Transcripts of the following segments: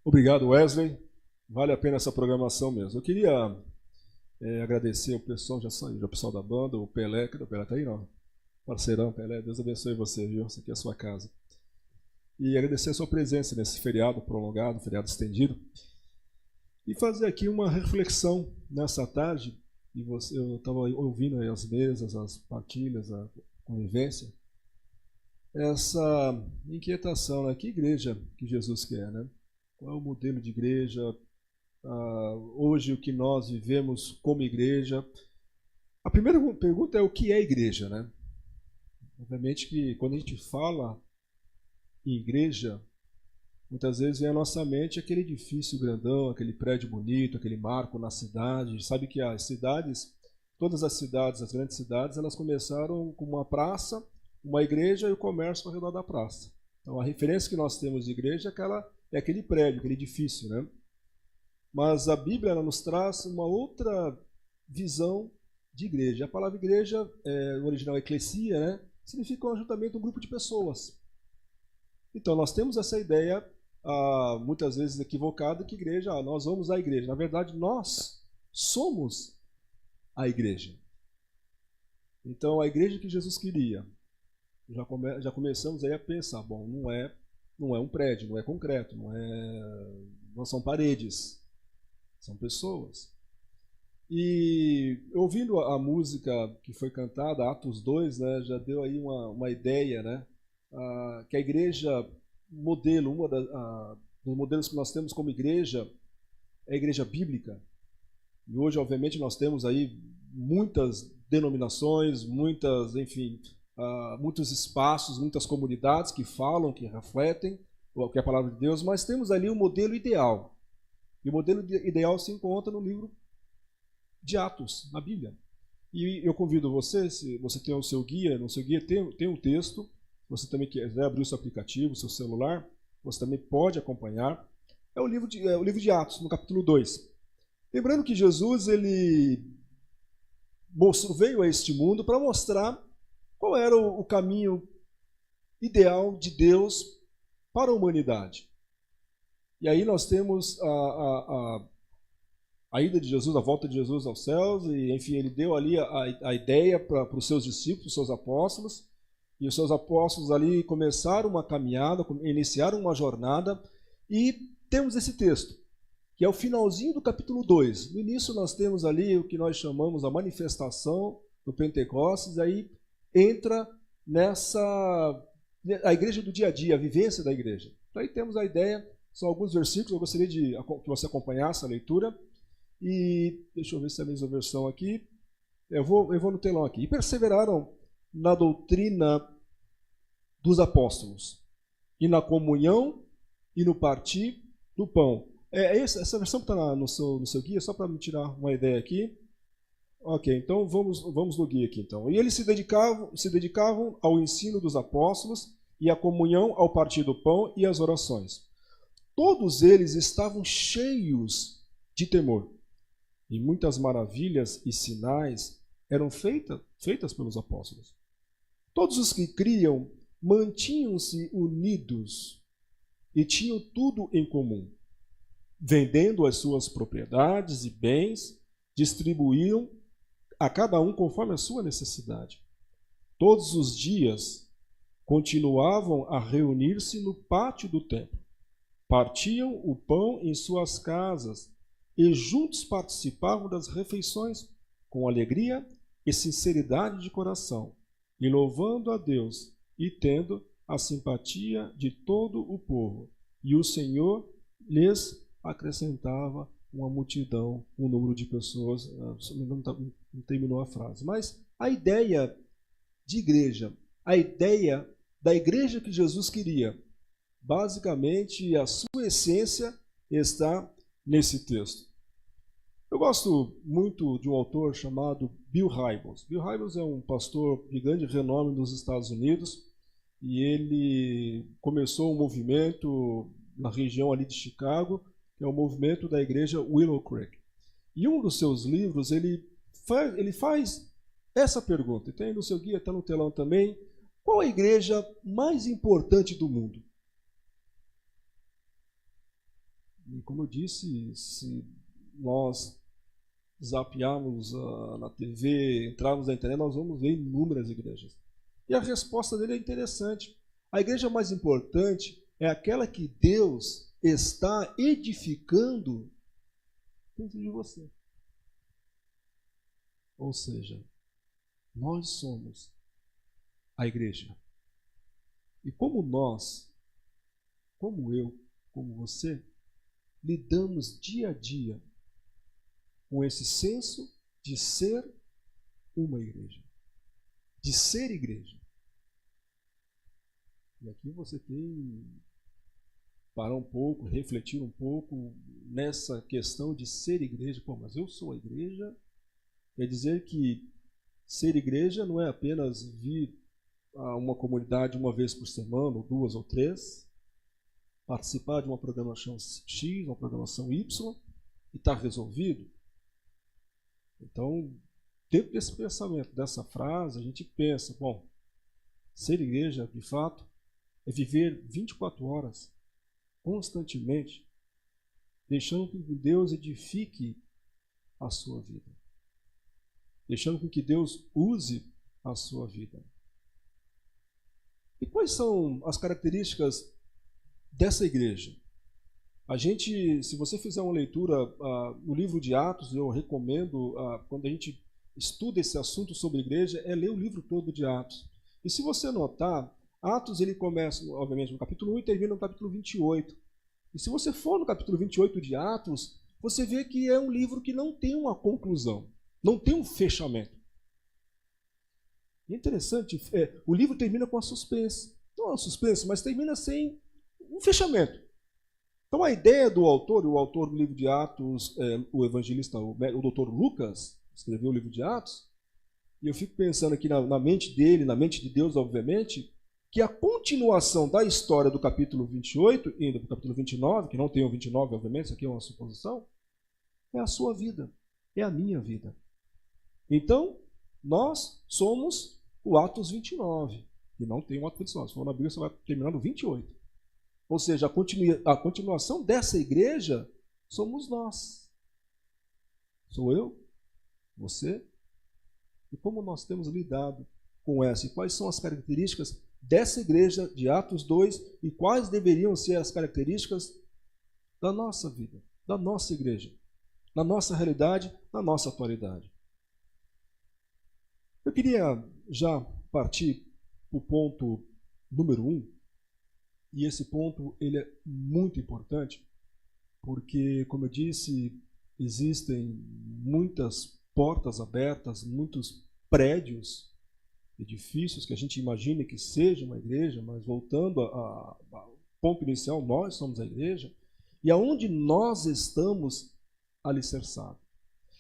Obrigado, Wesley. Vale a pena essa programação mesmo. Eu queria agradecer o pessoal, já saiu, o pessoal da banda, o Pelé, cadê o Pelé? Tá aí, não? Parceirão, Pelé, Deus abençoe você, viu? Isso aqui é a sua casa. E agradecer a sua presença nesse feriado prolongado, feriado estendido. E fazer aqui uma reflexão nessa tarde. Eu estava ouvindo aí as mesas, as partilhas, a convivência. Essa inquietação, né? Que igreja que Jesus quer, né? Qual é o modelo de igreja? Hoje o que nós vivemos como igreja. A primeira pergunta é o que é igreja, né? Obviamente que quando a gente fala em igreja, muitas vezes vem à nossa mente aquele edifício grandão, aquele prédio bonito, aquele marco na cidade. A gente sabe que as cidades, todas as cidades, as grandes cidades, elas começaram com uma praça, uma igreja e o comércio ao redor da praça. Então a referência que nós temos de igreja é aquele prédio, aquele edifício, né? Mas a Bíblia ela nos traz uma outra visão de igreja. A palavra igreja, no original eclesia, né? Significa um ajuntamento, um grupo de pessoas. Então nós temos essa ideia, muitas vezes equivocada, que igreja, nós vamos à igreja. Na verdade, nós somos a igreja. Então a igreja que Jesus queria, já começamos aí a pensar, bom, não é um prédio, não é concreto, não são paredes, são pessoas. E ouvindo a música que foi cantada, Atos 2, né, já deu aí uma ideia, né, que a igreja modelo, dos modelos que nós temos como igreja, é a igreja bíblica. E hoje, obviamente, nós temos aí muitas denominações, muitos espaços, muitas comunidades que falam, que refletem o que é a palavra de Deus, mas temos ali o modelo ideal. E o modelo ideal se encontra no livro de Atos, na Bíblia. E eu convido você, se você tem o seu guia, no seu guia tem um texto, se você também quiser abrir o seu aplicativo, o seu celular, você também pode acompanhar. É o livro de Atos, no capítulo 2. Lembrando que Jesus ele veio a este mundo para mostrar qual era o caminho ideal de Deus para a humanidade. E aí nós temos a ida de Jesus, a volta de Jesus aos céus, e enfim, ele deu ali a ideia para os seus discípulos, os seus apóstolos, e os seus apóstolos ali começaram uma caminhada, iniciaram uma jornada, e temos esse texto, que é o finalzinho do capítulo 2. No início nós temos ali o que nós chamamos a manifestação do Pentecostes, aí entra a igreja do dia a dia, a vivência da igreja. Então aí temos a ideia, são alguns versículos, eu gostaria que você acompanhasse a leitura, e deixa eu ver se é a mesma versão aqui, eu vou no telão aqui. E perseveraram na doutrina dos apóstolos, e na comunhão, e no partir do pão. Essa versão que está no seu guia, só para me tirar uma ideia aqui. Ok, então vamos no guia aqui. Então. E eles se dedicavam ao ensino dos apóstolos e à comunhão, ao partir do pão e às orações. Todos eles estavam cheios de temor. E muitas maravilhas e sinais eram feitas pelos apóstolos. Todos os que criam mantinham-se unidos e tinham tudo em comum. Vendendo as suas propriedades e bens, distribuíam a cada um conforme a sua necessidade. Todos os dias continuavam a reunir-se no pátio do templo. Partiam o pão em suas casas e juntos participavam das refeições com alegria e sinceridade de coração, e louvando a Deus e tendo a simpatia de todo o povo. E o Senhor lhes acrescentava uma multidão, um número de pessoas, não terminou a frase. Mas a ideia de igreja, a ideia da igreja que Jesus queria, basicamente a sua essência está nesse texto. Eu gosto muito de um autor chamado Bill Hybels. Bill Hybels é um pastor de grande renome nos Estados Unidos e ele começou um movimento na região ali de Chicago, que é o movimento da igreja Willow Creek. E um dos seus livros, ele faz essa pergunta. Tem no seu guia, está no telão também. Qual a igreja mais importante do mundo? E como eu disse, se nós zapearmos na TV, entrarmos na internet, nós vamos ver inúmeras igrejas. E a resposta dele é interessante. A igreja mais importante é aquela que Deus está edificando dentro de você. Ou seja, nós somos a igreja. E como nós, como eu, como você, lidamos dia a dia com esse senso de ser uma igreja, de ser igreja. E aqui você tem que parar um pouco, refletir um pouco nessa questão de ser igreja. Pô, mas eu sou a igreja. Quer dizer que ser igreja não é apenas vir a uma comunidade uma vez por semana, ou 2 ou 3, participar de uma programação X, uma programação Y, e está resolvido. Então, dentro desse pensamento, dessa frase, a gente pensa, bom, ser igreja, de fato, é viver 24 horas, constantemente, deixando que Deus edifique a sua vida. Deixando que Deus use a sua vida. E quais são as características dessa igreja? A gente, se você fizer uma leitura no livro de Atos, eu recomendo, quando a gente estuda esse assunto sobre igreja, é ler o livro todo de Atos. E se você notar, Atos ele começa, obviamente, no capítulo 1 e termina no capítulo 28. E se você for no capítulo 28 de Atos, você vê que é um livro que não tem uma conclusão, não tem um fechamento. E é interessante, o livro termina com a suspense. Não é um suspense, mas termina sem um fechamento. Então a ideia do autor, o autor do livro de Atos, o evangelista, o doutor Lucas, escreveu o livro de Atos, e eu fico pensando aqui na mente dele, na mente de Deus, obviamente, que a continuação da história do capítulo 28, indo para o capítulo 29, que não tem o 29, obviamente, isso aqui é uma suposição, é a sua vida, é a minha vida. Então, nós somos o Atos 29, e não tem o Atos 29. Se for na Bíblia, você vai terminar no 28. Ou seja, a continuação dessa igreja somos nós. Sou eu, você. E como nós temos lidado com essa? E quais são as características dessa igreja de Atos 2 e quais deveriam ser as características da nossa vida, da nossa igreja, na nossa realidade, na nossa atualidade? Eu queria já partir para o ponto número 1. E esse ponto ele é muito importante, porque, como eu disse, existem muitas portas abertas, muitos prédios, edifícios que a gente imagina que seja uma igreja, mas voltando ao ponto inicial, nós somos a igreja, e aonde nós estamos alicerçados.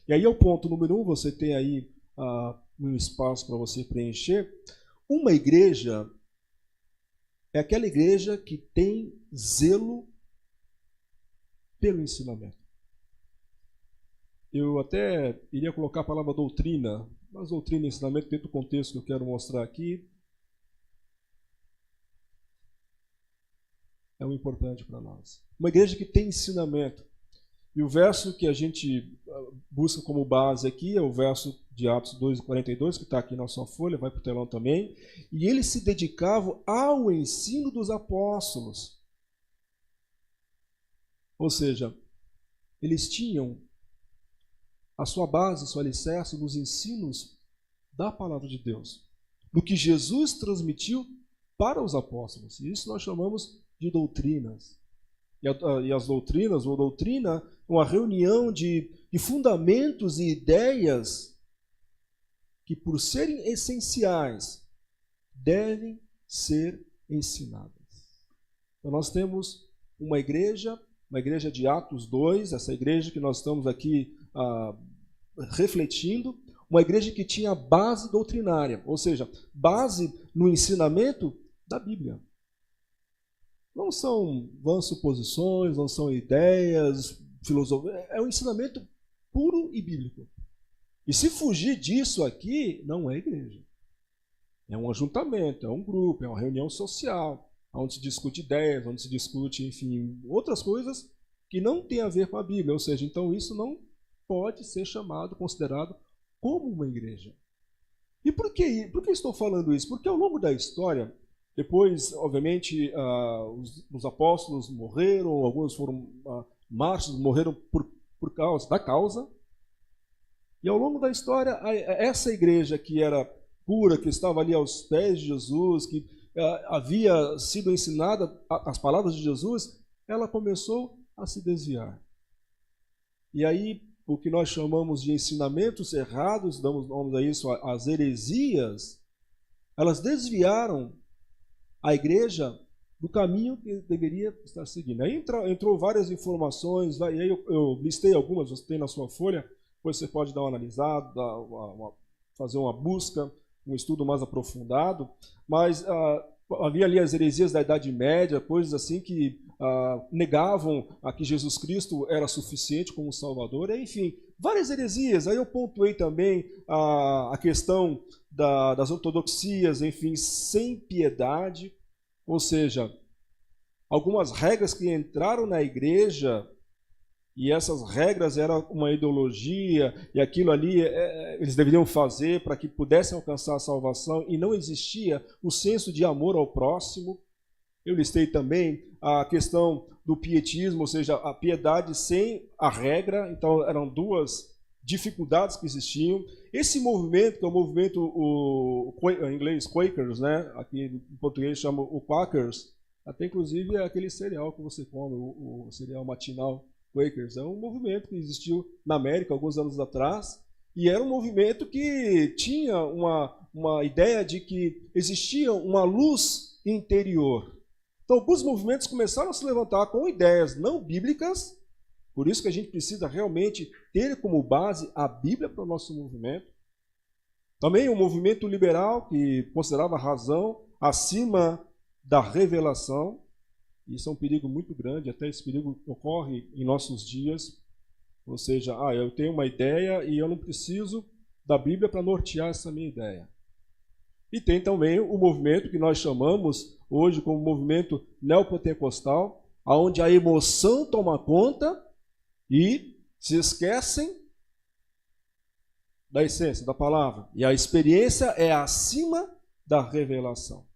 E aí é o ponto número 1, você tem aí um espaço para você preencher. Uma igreja é aquela igreja que tem zelo pelo ensinamento. Eu até iria colocar a palavra doutrina, mas doutrina e ensinamento dentro do contexto que eu quero mostrar aqui é o importante para nós. Uma igreja que tem ensinamento. E o verso que a gente busca como base aqui é o verso de Atos 2:42, que está aqui na sua folha, vai para o telão também. E eles se dedicavam ao ensino dos apóstolos. Ou seja, eles tinham a sua base, seu alicerce nos ensinos da palavra de Deus, do que Jesus transmitiu para os apóstolos. E isso nós chamamos de doutrinas. E as doutrinas, ou doutrina, é uma reunião de fundamentos e ideias que, por serem essenciais, devem ser ensinadas. Então nós temos uma igreja de Atos 2, essa igreja que nós estamos aqui refletindo, uma igreja que tinha base doutrinária, ou seja, base no ensinamento da Bíblia. Não são vãs suposições, não são ideias, filosofia, é um ensinamento puro e bíblico. E se fugir disso aqui, não é igreja. É um ajuntamento, é um grupo, é uma reunião social, onde se discute ideias, onde se discute, enfim, outras coisas que não tem a ver com a Bíblia, ou seja, então isso não pode ser chamado, considerado como uma igreja. E por que estou falando isso? Porque ao longo da história, depois, obviamente, os apóstolos morreram, alguns foram mártires, morreram por causa da causa. E ao longo da história, essa igreja que era pura, que estava ali aos pés de Jesus, que havia sido ensinada as palavras de Jesus, ela começou a se desviar. E aí, o que nós chamamos de ensinamentos errados, damos nome a isso, as heresias, elas desviaram a igreja do caminho que deveria estar seguindo. Aí entrou várias informações, e aí eu listei algumas, você tem na sua folha, depois você pode dar uma analisada, fazer uma busca, um estudo mais aprofundado, mas havia ali as heresias da Idade Média, coisas assim que negavam que Jesus Cristo era suficiente como Salvador, enfim, várias heresias. Aí eu pontuei também a questão das ortodoxias, enfim, sem piedade, ou seja, algumas regras que entraram na igreja, e essas regras eram uma ideologia, e aquilo ali eles deveriam fazer para que pudessem alcançar a salvação, e não existia o senso de amor ao próximo. Eu listei também a questão do pietismo, ou seja, a piedade sem a regra, então eram duas dificuldades que existiam. Esse movimento, que é o movimento, em inglês, Quakers, né? Aqui em português chama o Quakers, até inclusive é aquele cereal que você come, o cereal matinal Quakers. É um movimento que existiu na América alguns anos atrás, e era um movimento que tinha uma ideia de que existia uma luz interior. Então, alguns movimentos começaram a se levantar com ideias não bíblicas, por isso que a gente precisa realmente ter como base a Bíblia para o nosso movimento. Também o movimento liberal, que considerava a razão acima da revelação. Isso é um perigo muito grande, até esse perigo ocorre em nossos dias. Ou seja, eu tenho uma ideia e eu não preciso da Bíblia para nortear essa minha ideia. E tem também o movimento que nós chamamos hoje como movimento neopentecostal, onde a emoção toma conta e se esquecem da essência, da palavra. E a experiência é acima da revelação.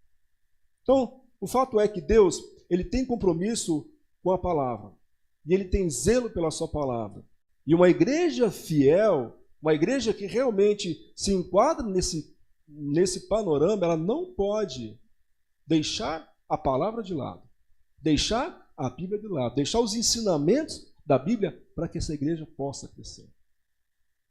Então, o fato é que Deus, ele tem compromisso com a palavra. E ele tem zelo pela sua palavra. E uma igreja fiel, uma igreja que realmente se enquadra nesse panorama, ela não pode deixar a palavra de lado, deixar a Bíblia de lado, deixar os ensinamentos da Bíblia para que essa igreja possa crescer.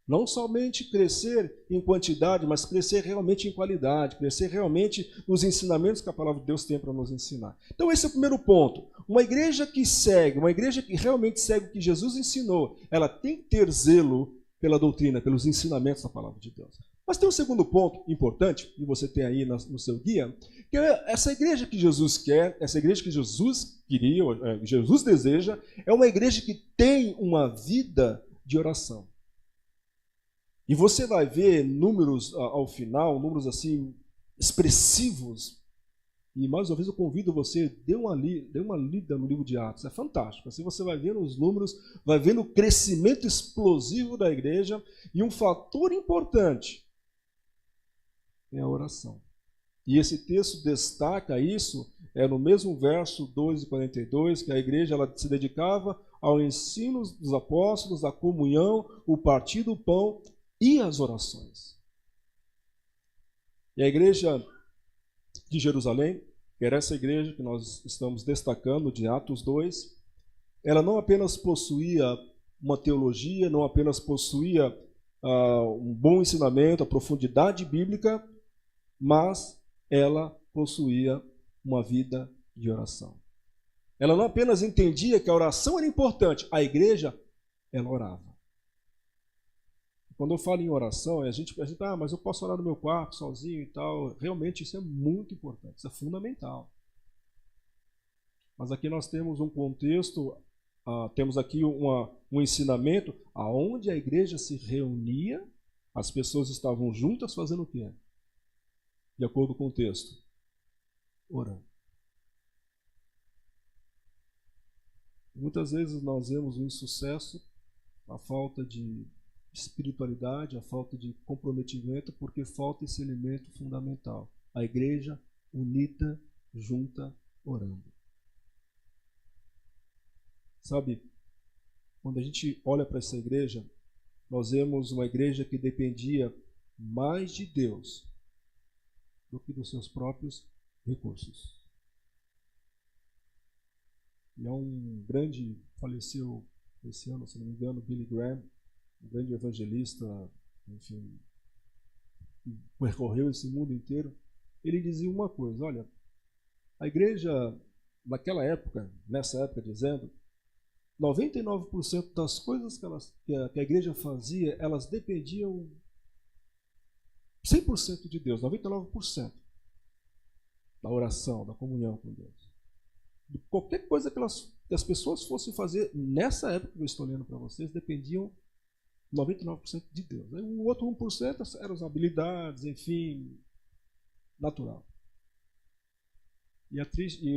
Não somente crescer em quantidade, mas crescer realmente em qualidade, crescer realmente nos ensinamentos que a palavra de Deus tem para nos ensinar. Então esse é o primeiro ponto. Uma igreja que segue, uma igreja que realmente segue o que Jesus ensinou, ela tem que ter zelo pela doutrina, pelos ensinamentos da palavra de Deus. Mas tem um segundo ponto importante, e você tem aí no seu guia, que é essa igreja que Jesus quer, essa igreja que Jesus queria, Jesus deseja, é uma igreja que tem uma vida de oração. E você vai ver números ao final, números assim expressivos. E mais uma vez eu convido você, dê uma lida no livro de Atos. É fantástico. Assim você vai vendo os números, vai vendo o crescimento explosivo da igreja. E um fator importante é a oração. E esse texto destaca isso, no mesmo verso 2:42, que a igreja ela se dedicava ao ensino dos apóstolos, à comunhão, o partir do pão e as orações. E a igreja de Jerusalém, que era essa igreja que nós estamos destacando de Atos 2, ela não apenas possuía uma teologia, não apenas possuía um bom ensinamento, a profundidade bíblica, mas ela possuía uma vida de oração. Ela não apenas entendia que a oração era importante, a igreja, ela orava. Quando eu falo em oração, a gente mas eu posso orar no meu quarto, sozinho e tal. Realmente isso é muito importante, isso é fundamental. Mas aqui nós temos um contexto, temos aqui um ensinamento, aonde a igreja se reunia, as pessoas estavam juntas fazendo o quê? De acordo com o texto, orando. Muitas vezes nós vemos o insucesso, a falta de espiritualidade, a falta de comprometimento, porque falta esse elemento fundamental. A igreja unida, junta, orando. Sabe, quando a gente olha para essa igreja, nós vemos uma igreja que dependia mais de Deus do que dos seus próprios recursos. E há um grande, faleceu esse ano, se não me engano, Billy Graham, um grande evangelista, enfim, que percorreu esse mundo inteiro. Ele dizia uma coisa: olha, a igreja, naquela época, nessa época dizendo, 99% das coisas que a igreja fazia, elas dependiam 100% de Deus, 99% da oração, da comunhão com Deus. De qualquer coisa que as pessoas fossem fazer nessa época que eu estou lendo para vocês, dependiam 99% de Deus. O outro 1% eram as habilidades, enfim, natural. E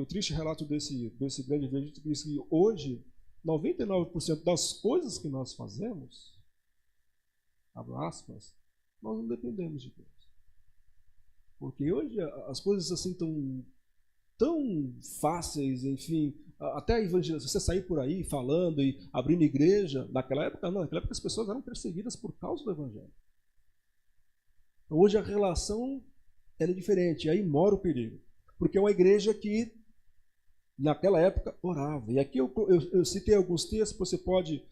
o triste relato desse grande evangelista diz que hoje, 99% das coisas que nós fazemos, abro aspas, nós não dependemos de Deus. Porque hoje as coisas assim tão fáceis, enfim, até a evangelização, você sair por aí falando e abrindo igreja, naquela época não, naquela época as pessoas eram perseguidas por causa do evangelho. Então, hoje a relação ela é diferente, e aí mora o perigo. Porque é uma igreja que, naquela época, orava. E aqui eu citei alguns textos, você pode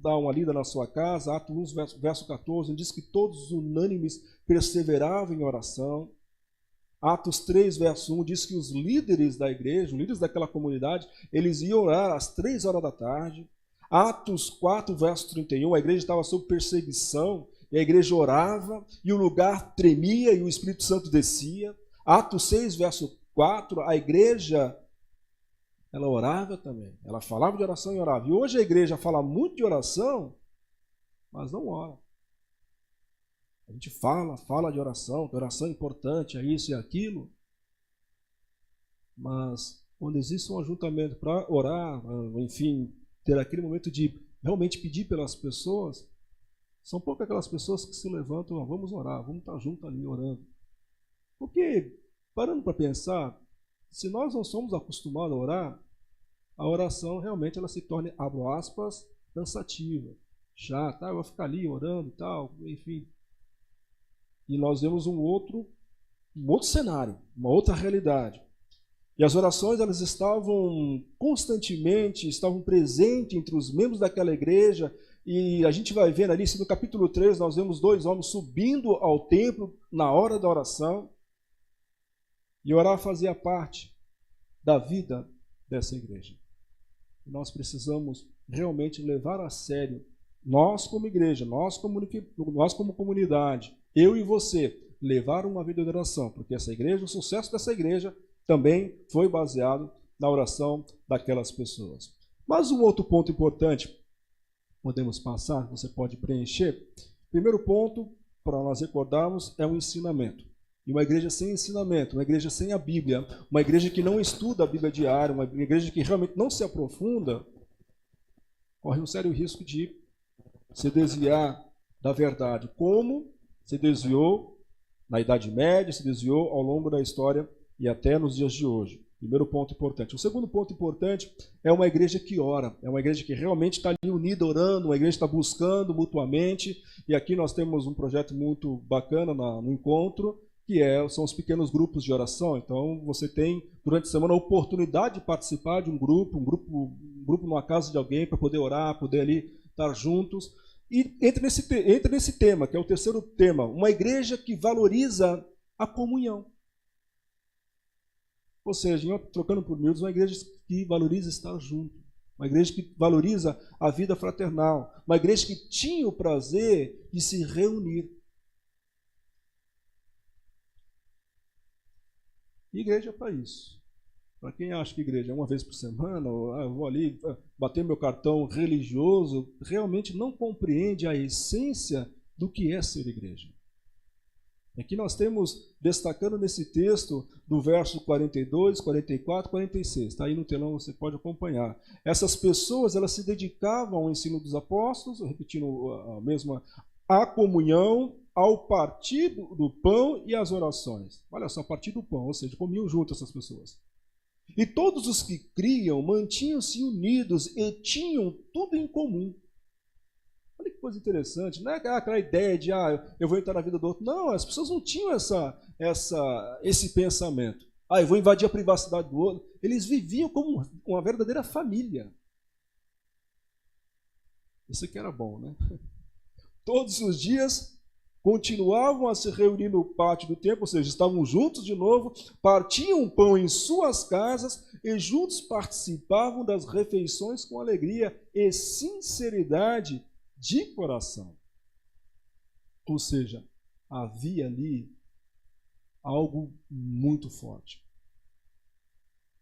dar uma lida na sua casa. Atos 1, verso 14, diz que todos unânimes perseveravam em oração. Atos 3, verso 1, diz que os líderes da igreja, os líderes daquela comunidade, eles iam orar às 3 horas da tarde. Atos 4, verso 31, a igreja estava sob perseguição, e a igreja orava, e o lugar tremia, e o Espírito Santo descia. Atos 6, verso 4, a igreja, ela orava também. Ela falava de oração e orava. E hoje a igreja fala muito de oração, mas não ora. A gente fala de oração, que oração é importante, é isso e aquilo. Mas quando existe um ajuntamento para orar, enfim, ter aquele momento de realmente pedir pelas pessoas, são poucas aquelas pessoas que se levantam, vamos orar, vamos estar juntos ali orando. Porque, parando para pensar, se nós não somos acostumados a orar, a oração realmente ela se torna, abro aspas, cansativa, chata, eu vou ficar ali orando e tal, enfim. E nós vemos um outro cenário, uma outra realidade. E as orações elas estavam constantemente, estavam presentes entre os membros daquela igreja, e a gente vai vendo ali, no capítulo 3, nós vemos 2 homens subindo ao templo na hora da oração, e orar fazia parte da vida dessa igreja. E nós precisamos realmente levar a sério, nós como igreja, nós como comunidade, eu e você, levar uma vida de oração, porque essa igreja, o sucesso dessa igreja também foi baseado na oração daquelas pessoas. Mas um outro ponto importante, podemos passar, você pode preencher. Primeiro ponto, para nós recordarmos, é o ensinamento. E uma igreja sem ensinamento, uma igreja sem a Bíblia, uma igreja que não estuda a Bíblia diária, uma igreja que realmente não se aprofunda, corre um sério risco de se desviar da verdade. Como se desviou na Idade Média, se desviou ao longo da história e até nos dias de hoje. Primeiro ponto importante. O segundo ponto importante é uma igreja que ora, é uma igreja que realmente está ali unida, orando, uma igreja que está buscando mutuamente. E aqui nós temos um projeto muito bacana no encontro, que são os pequenos grupos de oração. Então você tem, durante a semana, a oportunidade de participar de um grupo numa casa de alguém, para poder orar, poder ali estar juntos. E entra nesse tema, que é o terceiro tema, uma igreja que valoriza a comunhão. Ou seja, trocando por miúdos, uma igreja que valoriza estar junto, uma igreja que valoriza a vida fraternal, uma igreja que tinha o prazer de se reunir. E igreja é para isso. Para quem acha que igreja é uma vez por semana, ou eu vou ali bater meu cartão religioso, realmente não compreende a essência do que é ser igreja. Aqui nós temos, destacando nesse texto, do verso 42, 44, 46. Está aí no telão, você pode acompanhar. Essas pessoas, elas se dedicavam ao ensino dos apóstolos, repetindo a mesma, à comunhão, ao partir do pão e às orações. Olha só, partir do pão, ou seja, comiam junto essas pessoas. E todos os que criam mantinham-se unidos e tinham tudo em comum. Olha que coisa interessante, não é aquela ideia de eu vou entrar na vida do outro. Não, as pessoas não tinham esse pensamento. Eu vou invadir a privacidade do outro. Eles viviam como uma verdadeira família. Isso aqui era bom, né? Todos os dias continuavam a se reunir no pátio do templo, ou seja, estavam juntos de novo, partiam pão em suas casas e juntos participavam das refeições com alegria e sinceridade de coração. Ou seja, havia ali algo muito forte.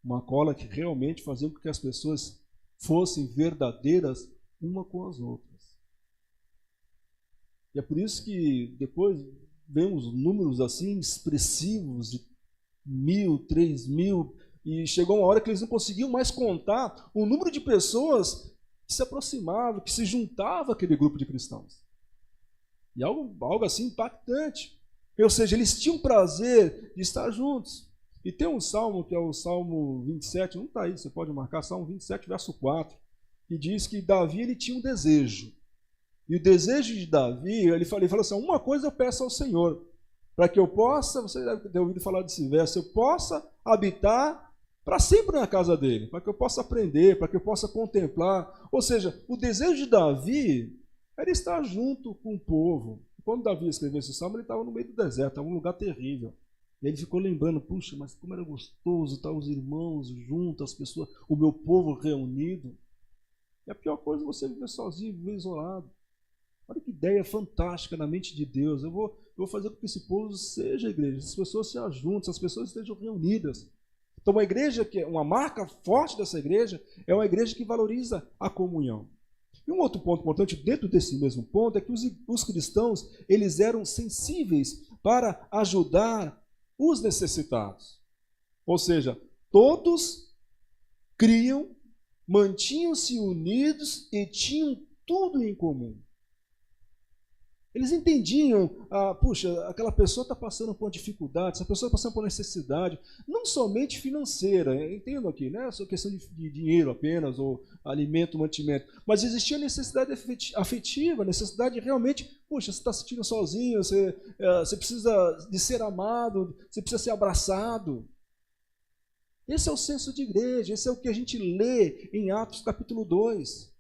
Uma cola que realmente fazia com que as pessoas fossem verdadeiras uma com as outras. E é por isso que depois vemos números assim expressivos de 1.000, 3.000, e chegou uma hora que eles não conseguiam mais contar o número de pessoas que se aproximavam, que se juntavam àquele grupo de cristãos. E algo assim impactante. Ou seja, eles tinham prazer de estar juntos. E tem um salmo, que é o Salmo 27, não está aí, você pode marcar, Salmo 27, verso 4, que diz que Davi ele tinha um desejo. E o desejo de Davi, ele falou assim, uma coisa eu peço ao Senhor, para que eu possa, você deve ter ouvido falar desse verso, eu possa habitar para sempre na casa dele, para que eu possa aprender, para que eu possa contemplar. Ou seja, o desejo de Davi era estar junto com o povo. Quando Davi escreveu esse salmo, ele estava no meio do deserto, estava num lugar terrível. E ele ficou lembrando, puxa, mas como era gostoso estar os irmãos juntos, as pessoas, o meu povo reunido. E a pior coisa é você viver sozinho, viver isolado. Olha que ideia fantástica na mente de Deus. Eu vou fazer com que esse povo seja igreja, as pessoas se ajuntem, as pessoas estejam reunidas. Então, uma igreja uma marca forte dessa igreja é uma igreja que valoriza a comunhão. E um outro ponto importante dentro desse mesmo ponto é que os cristãos eles eram sensíveis para ajudar os necessitados. Ou seja, todos criam, mantinham-se unidos e tinham tudo em comum. Eles entendiam, puxa, aquela pessoa está passando por uma dificuldade, essa pessoa está passando por necessidade, não somente financeira, entendo aqui, não é só questão de dinheiro apenas, ou alimento, mantimento, mas existia necessidade afetiva, necessidade de realmente, puxa, você está se sentindo sozinho, você precisa de ser amado, você precisa ser abraçado. Esse é o senso de igreja, esse é o que a gente lê em Atos capítulo 2.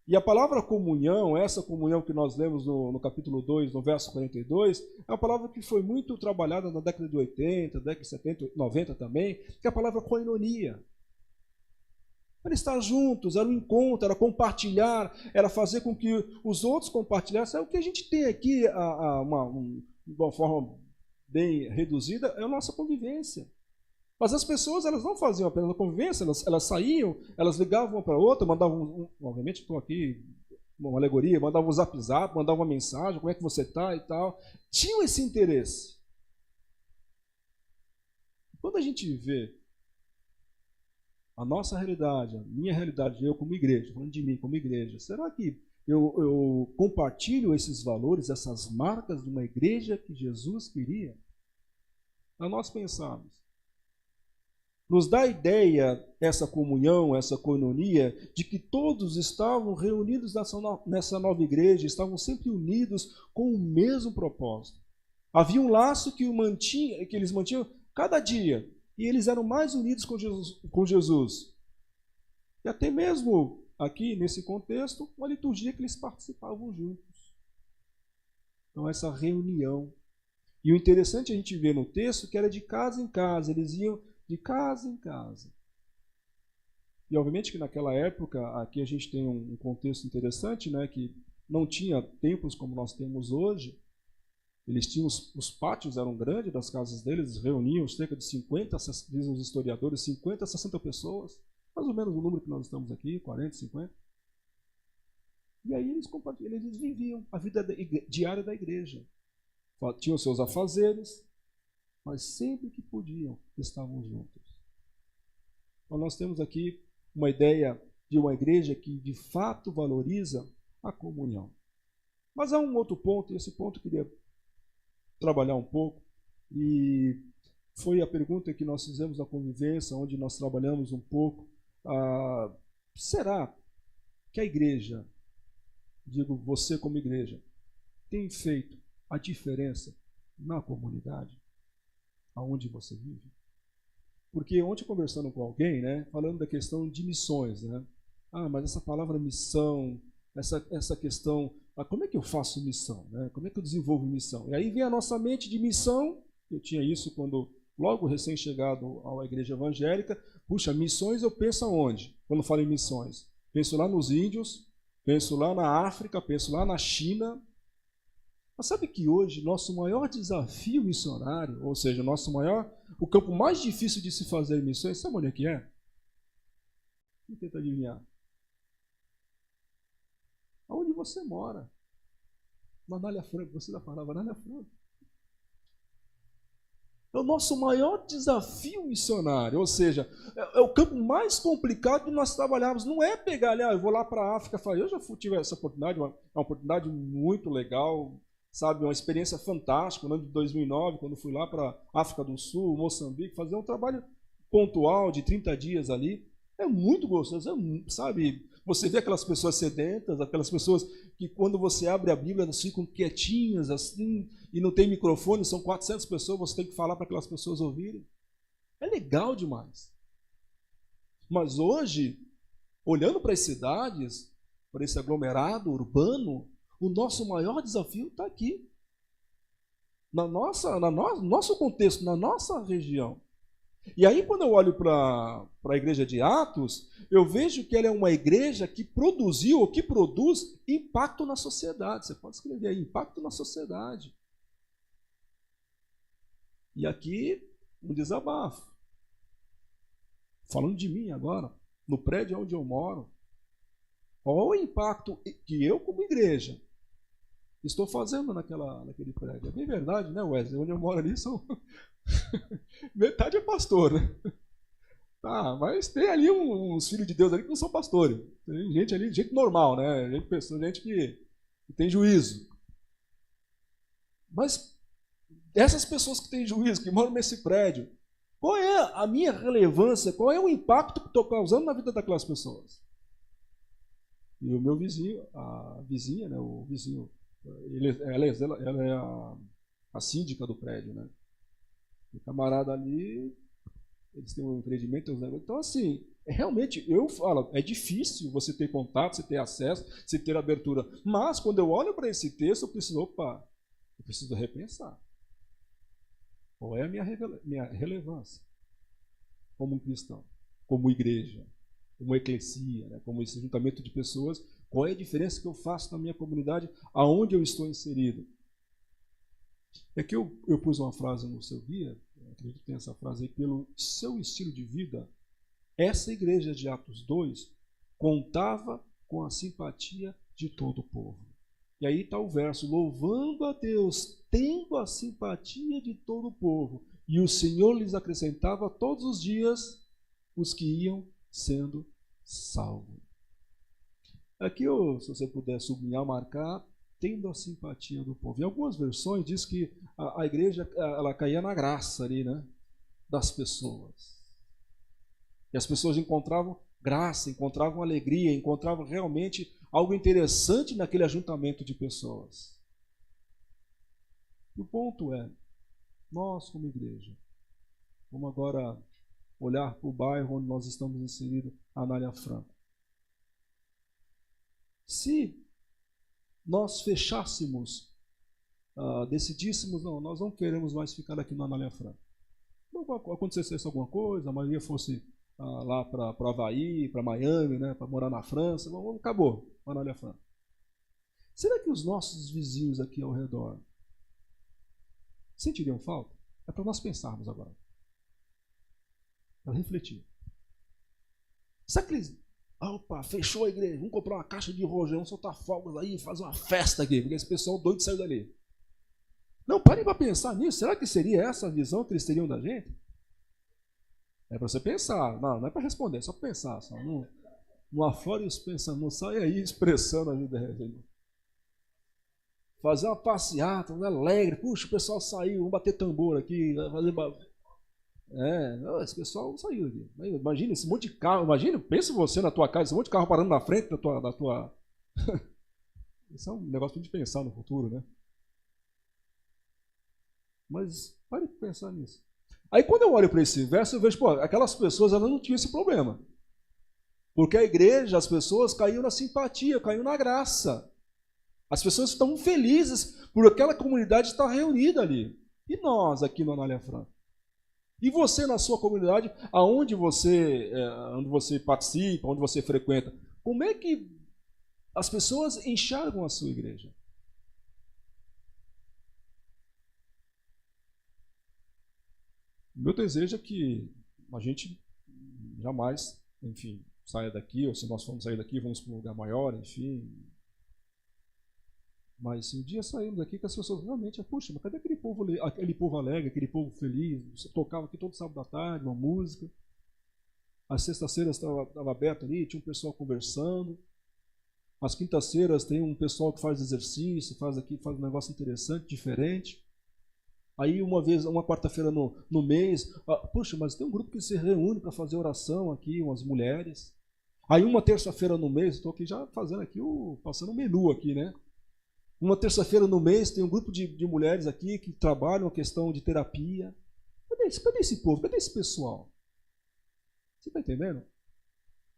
E a palavra comunhão, essa comunhão que nós lemos no capítulo 2, no verso 42, é uma palavra que foi muito trabalhada na década de 80, década de 70, 90 também, que é a palavra koinonia. Era estar juntos, era um encontro, era compartilhar, era fazer com que os outros compartilhassem. É o que a gente tem aqui, de uma forma bem reduzida, é a nossa convivência. Mas as pessoas elas não faziam apenas a convivência, elas saíam, elas ligavam uma para a outra, mandavam, obviamente estou aqui, uma alegoria, mandavam um zap, mandavam uma mensagem, como é que você está e tal. Tinham esse interesse. Quando a gente vê a nossa realidade, a minha realidade, eu como igreja, falando de mim como igreja, será que eu compartilho esses valores, essas marcas de uma igreja que Jesus queria? A nós pensarmos. Nos dá a ideia, essa comunhão, essa koinonia, de que todos estavam reunidos nessa nova igreja, estavam sempre unidos com o mesmo propósito. Havia um laço que eles mantinham cada dia, e eles eram mais unidos com Jesus. E até mesmo aqui, nesse contexto, uma liturgia que eles participavam juntos. Então, essa reunião. E o interessante a gente ver no texto que era de casa em casa, eles iam de casa em casa. E obviamente que naquela época, aqui a gente tem um contexto interessante, né, que não tinha templos como nós temos hoje. Eles tinham, os pátios eram grandes das casas deles, eles reuniam cerca de 50, dizem os historiadores, 50 a 60 pessoas, mais ou menos o número que nós estamos aqui, 40, 50. E aí eles viviam a vida diária da igreja. tinham seus afazeres, mas sempre que podiam, estavam juntos. Então nós temos aqui uma ideia de uma igreja que de fato valoriza a comunhão. Mas há um outro ponto, e esse ponto eu queria trabalhar um pouco, e foi a pergunta que nós fizemos na convivência, onde nós trabalhamos um pouco. Será que a igreja, digo você como igreja, tem feito a diferença na comunidade aonde você vive? Porque ontem conversando com alguém, né, falando da questão de missões, né? Mas essa palavra missão, essa questão, como é que eu faço missão, né? Como é que eu desenvolvo missão? E aí vem a nossa mente de missão. Eu tinha isso quando logo recém-chegado à igreja evangélica. Puxa, missões eu penso aonde? Quando falo em missões, penso lá nos índios, penso lá na África, penso lá na China. Mas sabe que hoje nosso maior desafio missionário, ou seja, o campo mais difícil de se fazer missões, sabe onde é que é? Vamos tentar adivinhar. Aonde você mora? Na Anália Franco, você já falava Anália Franco. É o nosso maior desafio missionário, ou seja, é o campo mais complicado que nós trabalhamos. Não é pegar ali, eu vou lá para a África, eu já tive essa oportunidade, uma oportunidade muito legal, sabe, uma experiência fantástica, no ano de 2009, quando fui lá para a África do Sul, Moçambique, fazer um trabalho pontual de 30 dias ali. É muito gostoso, sabe? Você vê aquelas pessoas sedentas, aquelas pessoas que quando você abre a Bíblia elas ficam quietinhas assim, e não tem microfone, são 400 pessoas, você tem que falar para aquelas pessoas ouvirem. É legal demais. Mas hoje, olhando para as cidades, para esse aglomerado urbano, o nosso maior desafio está aqui. No nosso contexto, na nossa região. E aí, quando eu olho para a igreja de Atos, eu vejo que ela é uma igreja que produziu ou que produz impacto na sociedade. Você pode escrever aí, impacto na sociedade. E aqui, um desabafo. Falando de mim agora, no prédio onde eu moro, qual o impacto que eu, como igreja, estou fazendo naquele prédio? É bem verdade, né, Wesley? Onde eu moro ali são... metade é pastor, né? Mas tem ali uns filhos de Deus ali que não são pastores. Tem gente ali, gente normal, né? Gente que tem juízo. Mas essas pessoas que têm juízo, que moram nesse prédio, qual é a minha relevância, qual é o impacto que estou causando na vida daquelas pessoas? E o meu vizinho, a vizinha, né? O vizinho, ela é a síndica do prédio, né? O camarada ali, eles têm um empreendimento, então assim, realmente, eu falo, é difícil você ter contato, você ter acesso, você ter abertura, mas quando eu olho para esse texto, eu preciso repensar. Qual é a minha relevância como um cristão, como igreja, como eclesia, né, como esse juntamento de pessoas, qual é a diferença que eu faço na minha comunidade, aonde eu estou inserido? Aqui eu pus uma frase no seu guia, acredito que tem essa frase aí, pelo seu estilo de vida, essa igreja de Atos 2 contava com a simpatia de todo o povo. E aí está o verso, louvando a Deus, tendo a simpatia de todo o povo, e o Senhor lhes acrescentava todos os dias os que iam sendo salvos. Aqui, se você puder sublinhar, marcar, tendo a simpatia do povo. Em algumas versões diz que a igreja ela caía na graça ali, né, das pessoas. E as pessoas encontravam graça, encontravam alegria, encontravam realmente algo interessante naquele ajuntamento de pessoas. E o ponto é, nós como igreja, vamos agora olhar para o bairro onde nós estamos inseridos, Anália Franco. Se nós fechássemos, decidíssemos, não, nós não queremos mais ficar aqui na Anália Franco. Não acontecesse alguma coisa, a maioria fosse lá para Havaí, para Miami, né, para morar na França, acabou a Anália Franco. Será que os nossos vizinhos aqui ao redor sentiriam falta? É para nós pensarmos agora. Para refletir. Será que eles... Opa, fechou a igreja, vamos comprar uma caixa de rojão, soltar fogos aí, fazer uma festa aqui, porque esse pessoal doido saiu dali. Não, parem para pensar nisso. Será que seria essa a visão que eles teriam da gente? É para você pensar. Não é para responder, é só para pensar. Só. Não aflore os pensamentos, não sai aí expressando a vida real. Fazer uma passeata, alegre. Puxa, o pessoal saiu, vamos bater tambor aqui. Fazer esse pessoal saiu aqui. Imagina esse monte de carro. Imagina, pensa você na tua casa, esse monte de carro parando na frente da tua... Isso é um negócio de pensar no futuro, né? Mas pare de pensar nisso. Aí quando eu olho para esse verso, eu vejo, pô, aquelas pessoas elas não tinham esse problema. Porque a igreja, as pessoas caíram na simpatia, caíram na graça. As pessoas estão felizes por aquela comunidade estar reunida ali. E nós aqui no Anália Franca? E você na sua comunidade, onde você participa, onde você frequenta, como é que as pessoas enxergam a sua igreja? O meu desejo é que a gente jamais, enfim, saia daqui, ou se nós formos sair daqui, vamos para um lugar maior, enfim. Mas se um dia saímos daqui, que as pessoas realmente, puxa, mas cadê aquele povo alegre, aquele povo feliz? Você tocava aqui todo sábado à tarde, uma música. Às sextas-feiras estava aberto ali, tinha um pessoal conversando. Às quintas-feiras tem um pessoal que faz exercício, faz um negócio interessante, diferente. Aí uma quarta-feira no mês, puxa, mas tem um grupo que se reúne para fazer oração aqui, umas mulheres. Aí uma terça-feira no mês, estou aqui já fazendo aqui, passando o menu aqui, né? Uma terça-feira no mês tem um grupo de mulheres aqui que trabalham a questão de terapia. Cadê esse povo? Cadê esse pessoal? Você está entendendo?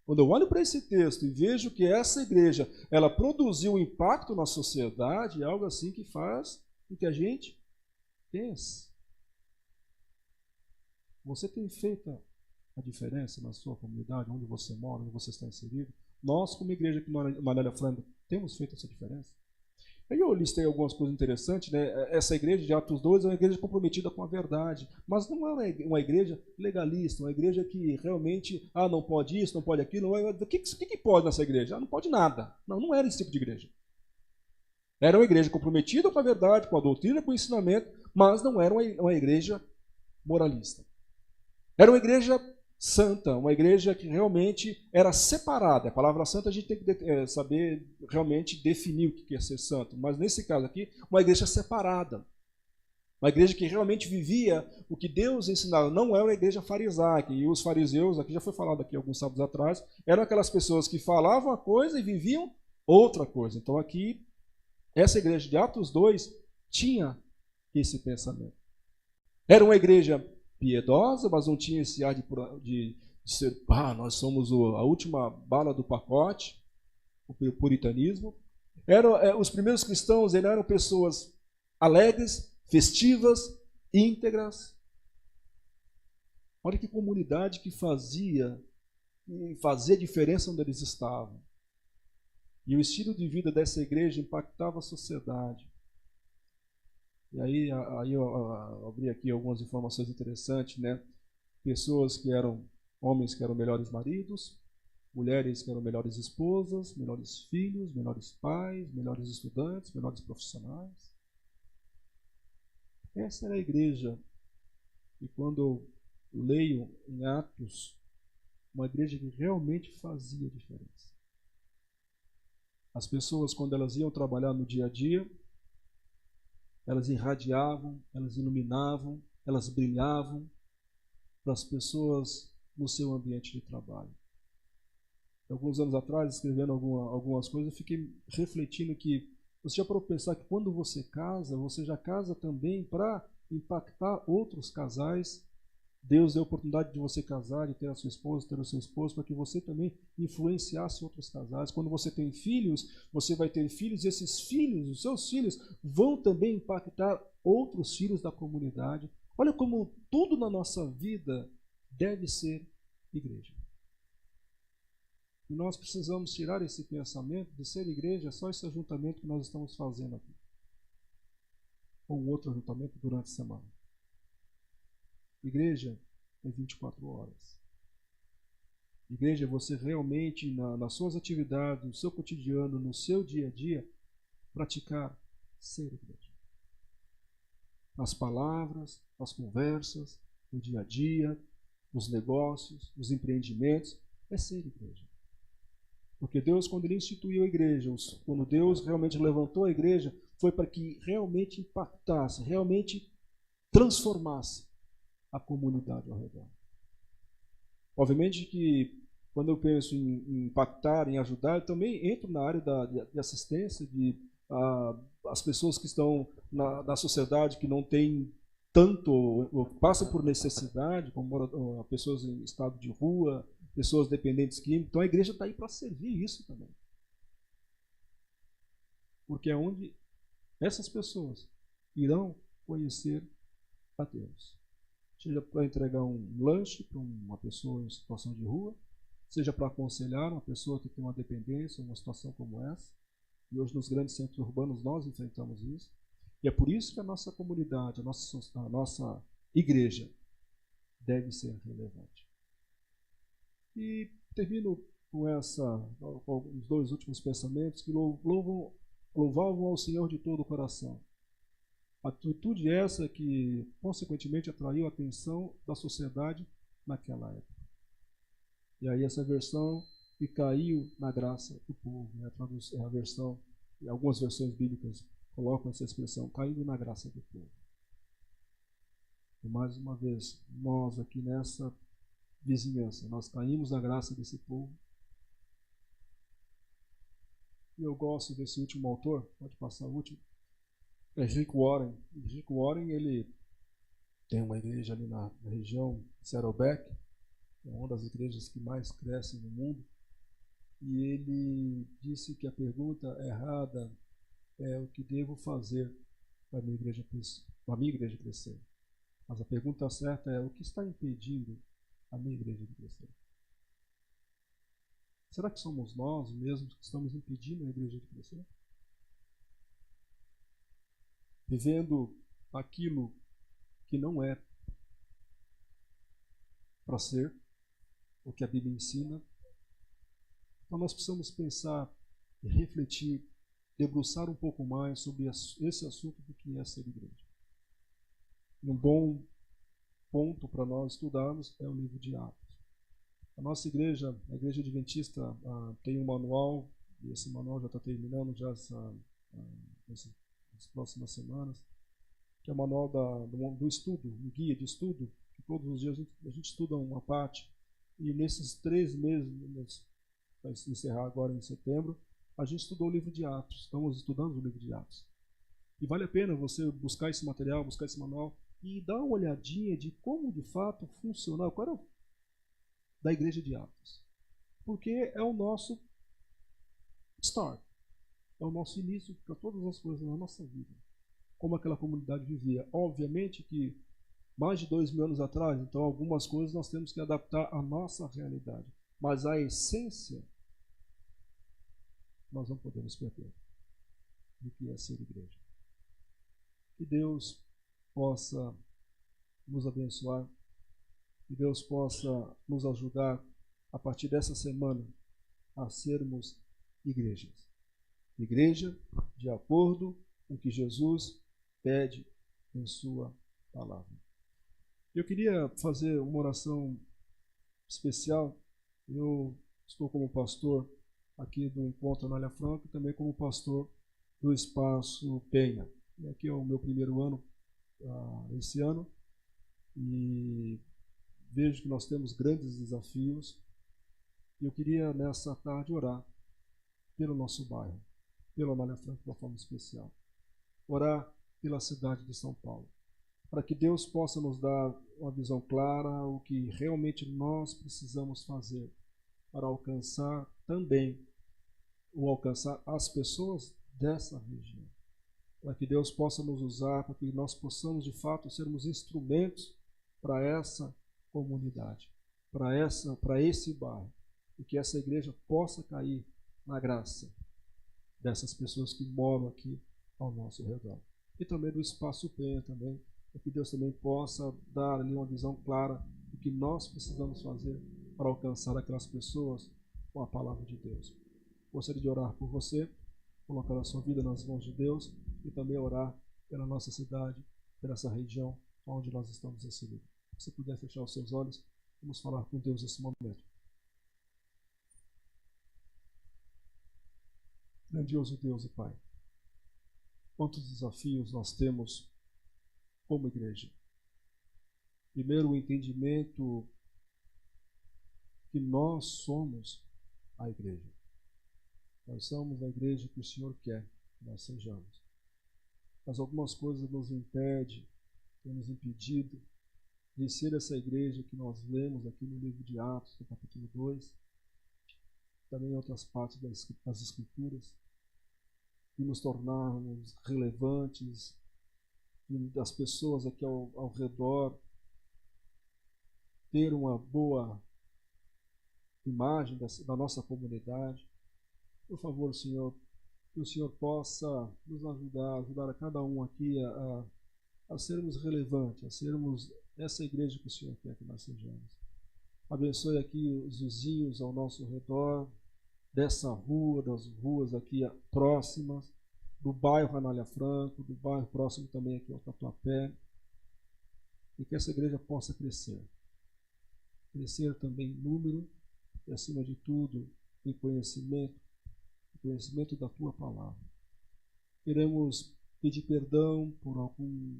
Quando eu olho para esse texto e vejo que essa igreja, ela produziu um impacto na sociedade, é algo assim que faz com que a gente pense. Você tem feito a diferença na sua comunidade, onde você mora, onde você está inserido? Nós, como igreja aqui no Anália Franca, temos feito essa diferença? Aí eu listei algumas coisas interessantes, né? Essa igreja de Atos 2 é uma igreja comprometida com a verdade, mas não é uma igreja legalista, uma igreja que realmente, não pode isso, não pode aquilo. O que pode nessa igreja? Não pode nada. Não era esse tipo de igreja. Era uma igreja comprometida com a verdade, com a doutrina, com o ensinamento, mas não era uma igreja moralista. Era uma igreja santa, uma igreja que realmente era separada. A palavra santa a gente tem que saber realmente definir o que é ser santo, mas nesse caso aqui, uma igreja separada. Uma igreja que realmente vivia o que Deus ensinava. Não é uma igreja farisaica. E os fariseus, aqui já foi falado aqui alguns sábados atrás, eram aquelas pessoas que falavam uma coisa e viviam outra coisa. Então aqui, essa igreja de Atos 2 tinha esse pensamento. Era uma igreja piedosa, mas não tinha esse ar de ser, nós somos a última bala do pacote, o puritanismo. Os primeiros cristãos eram pessoas alegres, festivas, íntegras. Olha que comunidade que fazia diferença onde eles estavam. E o estilo de vida dessa igreja impactava a sociedade. E aí eu abri aqui algumas informações interessantes, né? Pessoas que eram, homens que eram melhores maridos, mulheres que eram melhores esposas, melhores filhos, melhores pais, melhores estudantes, melhores profissionais. Essa era a igreja. E quando eu leio em Atos, uma igreja que realmente fazia diferença. As pessoas, quando elas iam trabalhar no dia a dia, elas irradiavam, elas iluminavam, elas brilhavam para as pessoas no seu ambiente de trabalho. Alguns anos atrás, escrevendo algumas coisas, eu fiquei refletindo que você já parou para pensar que quando você já casa também para impactar outros casais. Deus deu a oportunidade de você casar, de ter a sua esposa, ter o seu esposo, para que você também influenciasse outros casais. Quando você tem filhos, você vai ter filhos, e esses filhos, os seus filhos, vão também impactar outros filhos da comunidade. Olha como tudo na nossa vida deve ser igreja. E nós precisamos tirar esse pensamento de ser igreja, só esse ajuntamento que nós estamos fazendo aqui. Ou um outro ajuntamento durante a semana. Igreja é 24 horas. Igreja é você realmente, nas suas atividades, no seu cotidiano, no seu dia a dia, praticar ser igreja. nas palavras, nas conversas, no dia a dia, nos negócios, nos empreendimentos, é ser igreja. Porque Deus, quando Ele instituiu a igreja, quando Deus realmente levantou a igreja, foi para que realmente impactasse, realmente transformasse a comunidade ao redor. Obviamente que quando eu penso em impactar, em ajudar, eu também entro na área de assistência, as pessoas que estão na sociedade que não têm tanto, ou passam por necessidade, como pessoas em estado de rua, pessoas dependentes químicos. Então a igreja está aí para servir isso também. Porque é onde essas pessoas irão conhecer a Deus. Seja para entregar um lanche para uma pessoa em situação de rua, seja para aconselhar uma pessoa que tem uma dependência, uma situação como essa. E hoje nos grandes centros urbanos nós enfrentamos isso. E é por isso que a nossa comunidade, a nossa igreja deve ser relevante. E termino com os dois últimos pensamentos que louvavam ao Senhor de todo o coração. Atitude essa que, consequentemente, atraiu a atenção da sociedade naquela época. E aí essa versão que caiu na graça do povo, né? A versão, e algumas versões bíblicas colocam essa expressão, caindo na graça do povo. E mais uma vez, nós aqui nessa vizinhança, nós caímos na graça desse povo. E eu gosto desse último autor, pode passar o último, é Rick Warren. Rick Warren, ele tem uma igreja ali na região de Saddleback, é uma das igrejas que mais crescem no mundo, e ele disse que a pergunta errada é o que devo fazer para a minha igreja crescer. Mas a pergunta certa é o que está impedindo a minha igreja de crescer. Será que somos nós mesmos que estamos impedindo a igreja de crescer? Vivendo aquilo que não é para ser, o que a Bíblia ensina. Então nós precisamos pensar e refletir, debruçar um pouco mais sobre esse assunto do que é ser igreja. E um bom ponto para nós estudarmos é o livro de Atos. A nossa igreja, a Igreja Adventista, tem um manual, e esse manual já está terminando já nas próximas semanas, que é o manual do estudo, um guia de estudo, que todos os dias a gente estuda uma parte, e nesses 3 meses, vai encerrar agora em setembro, a gente estudou o livro de Atos, estamos estudando o livro de Atos. E vale a pena você buscar esse material, buscar esse manual, e dar uma olhadinha de como de fato funciona, qual era da igreja de Atos. Porque é o nosso start, é o nosso início para todas as coisas na nossa vida. Como aquela comunidade vivia. Obviamente que mais de 2000 anos atrás, então algumas coisas nós temos que adaptar à nossa realidade. Mas a essência, nós não podemos perder do que é ser igreja. Que Deus possa nos abençoar, que Deus possa nos ajudar a partir dessa semana a sermos igrejas. Igreja de acordo com o que Jesus pede em sua palavra. Eu queria fazer uma oração especial. Eu estou como pastor aqui do Encontro Anália Franco e também como pastor do Espaço Penha. E aqui é o meu primeiro ano, esse ano, e vejo que nós temos grandes desafios. E eu queria nessa tarde orar pelo nosso bairro, pela Anália Franco de uma forma especial. Orar pela cidade de São Paulo, para que Deus possa nos dar uma visão clara, o que realmente nós precisamos fazer para alcançar também, ou alcançar as pessoas dessa região. Para que Deus possa nos usar, para que nós possamos de fato sermos instrumentos para essa comunidade, para esse bairro, e que essa igreja possa cair na graça dessas pessoas que moram aqui ao nosso redor. E também do Espaço Penha também, para que Deus também possa dar ali uma visão clara do que nós precisamos fazer para alcançar aquelas pessoas com a palavra de Deus. Gostaria de orar por você, colocar a sua vida nas mãos de Deus e também orar pela nossa cidade, por essa região onde nós estamos inseridos. Se você puder fechar os seus olhos, vamos falar com Deus nesse momento. Grandioso Deus e Pai, quantos desafios nós temos como igreja. Primeiro, o entendimento que nós somos a igreja. Nós somos a igreja que o Senhor quer que nós sejamos. Mas algumas coisas nos impedem, têm nos impedido de ser essa igreja que nós lemos aqui no livro de Atos, no capítulo 2, também em outras partes das Escrituras, de nos tornarmos relevantes, e das pessoas aqui ao redor ter uma boa imagem da nossa comunidade. Por favor, Senhor, que o Senhor possa nos ajudar a cada um aqui a sermos relevantes, a sermos essa igreja que o Senhor quer que nós sejamos. Abençoe aqui os vizinhos ao nosso redor, dessa rua, das ruas aqui próximas, do bairro Anália Franco, do bairro próximo também aqui ao Tatuapé, e que essa igreja possa crescer também em número e, acima de tudo, em conhecimento da Tua Palavra. Queremos pedir perdão por algum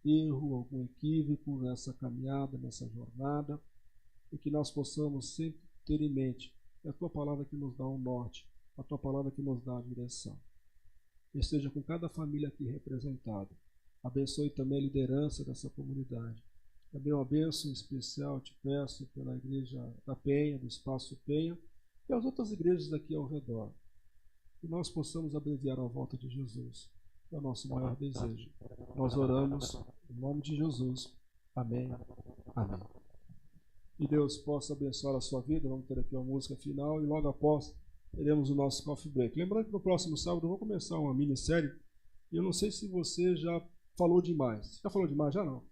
erro, algum equívoco nessa caminhada, nessa jornada, e que nós possamos sempre ter em mente que é a Tua Palavra que nos dá o norte, a Tua Palavra que nos dá a direção. E esteja com cada família aqui representada. Abençoe também a liderança dessa comunidade. Também uma bênção especial te peço pela igreja da Penha, do Espaço Penha, e as outras igrejas aqui ao redor. Que nós possamos abreviar a volta de Jesus. É o nosso maior desejo. Nós oramos em nome de Jesus. Amém. Amém. Que Deus possa abençoar a sua vida. Vamos ter aqui uma música final e logo após teremos o nosso coffee break. Lembrando que no próximo sábado eu vou começar uma minissérie e eu não sei se você já falou demais. Já falou demais? Já não.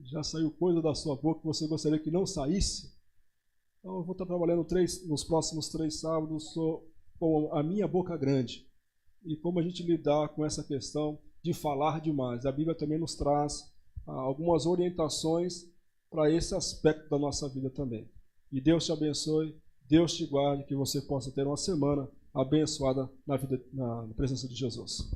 Já saiu coisa da sua boca que você gostaria que não saísse? Então eu vou estar trabalhando nos próximos 3 sábados com a minha boca grande e como a gente lidar com essa questão de falar demais. A Bíblia também nos traz algumas orientações para esse aspecto da nossa vida também. E Deus te abençoe, Deus te guarde, que você possa ter uma semana abençoada na presença de Jesus.